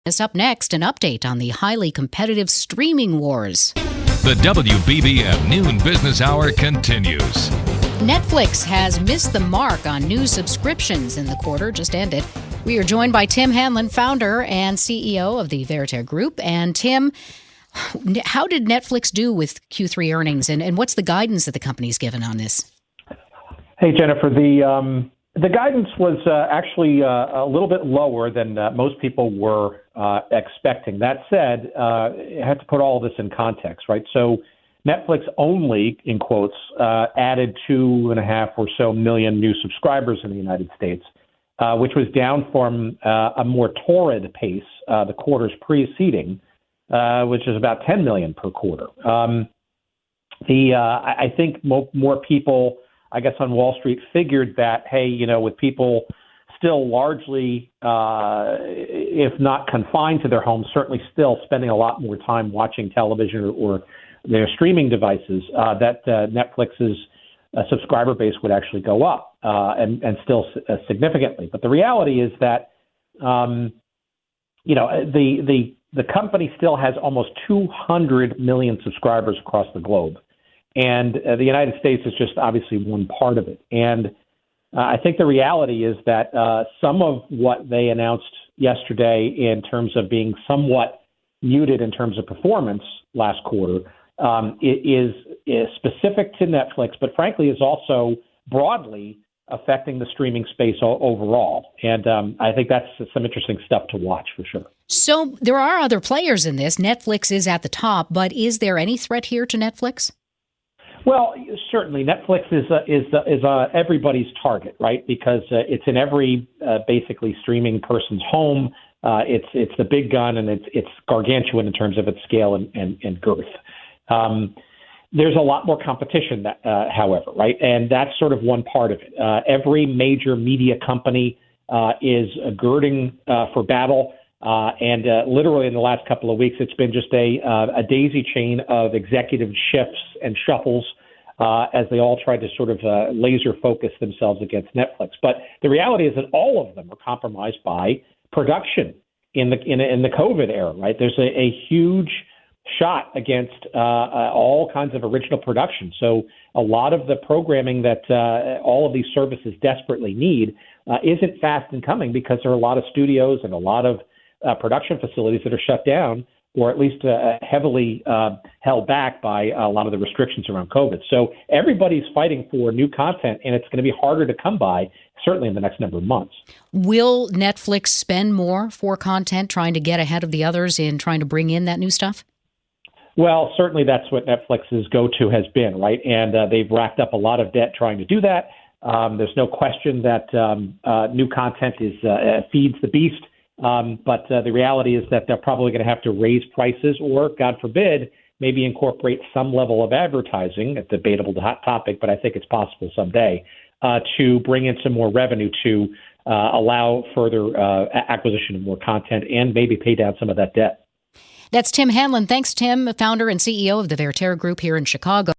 Up next, an update on the highly competitive streaming wars. The WBBM Noon Business Hour continues. Netflix has missed the mark on new subscriptions in the quarter just ended. We are joined by Tim Hanlon, founder and CEO of the Veriter Group. And Tim, how did Netflix do with Q3 earnings, and what's the guidance that the company's given on this? Hey, Jennifer, the guidance was actually a little bit lower than most people were expecting. That said, you have to put all of this in context, right? So Netflix only, in quotes, added 2.5 or so million new subscribers in the United States, which was down from a more torrid pace the quarters preceding, which is about 10 million per quarter. I think more people, I guess, on Wall Street figured that, hey, you know, with people still largely, if not confined to their homes, certainly still spending a lot more time watching television or their streaming devices, that Netflix's subscriber base would actually go up and still significantly. But the reality is that, you know, the company still has almost 200 million subscribers across the globe. And the United States is just obviously one part of it. And I think the reality is that some of what they announced yesterday in terms of being somewhat muted in terms of performance last quarter is specific to Netflix, but frankly is also broadly affecting the streaming space overall. And I think that's some interesting stuff to watch for sure. So there are other players in this. Netflix is at the top, but is there any threat here to Netflix? Well, certainly Netflix is everybody's target, right? Because it's in every basically streaming person's home. It's the big gun, and it's gargantuan in terms of its scale and girth. There's a lot more competition, however, right? And that's sort of one part of it. Every major media company is girding for battle. And literally in the last couple of weeks, it's been just a daisy chain of executive shifts and shuffles as they all try to sort of laser focus themselves against Netflix. But the reality is that all of them are compromised by production in the COVID era, right? There's a huge shot against all kinds of original production. So a lot of the programming that all of these services desperately need isn't fast in coming because there are a lot of studios and a lot of production facilities that are shut down or at least heavily held back by a lot of the restrictions around COVID. So everybody's fighting for new content, and it's going to be harder to come by, certainly in the next number of months. Will Netflix spend more for content, trying to get ahead of the others in trying to bring in that new stuff? Well, certainly that's what Netflix's go-to has been, right? And they've racked up a lot of debt trying to do that. There's no question that new content feeds the beast. But the reality is that they're probably going to have to raise prices or, God forbid, maybe incorporate some level of advertising, a debatable hot topic, but I think it's possible someday, to bring in some more revenue to allow further acquisition of more content and maybe pay down some of that debt. That's Tim Hanlon. Thanks, Tim, founder and CEO of the Veriter Group here in Chicago.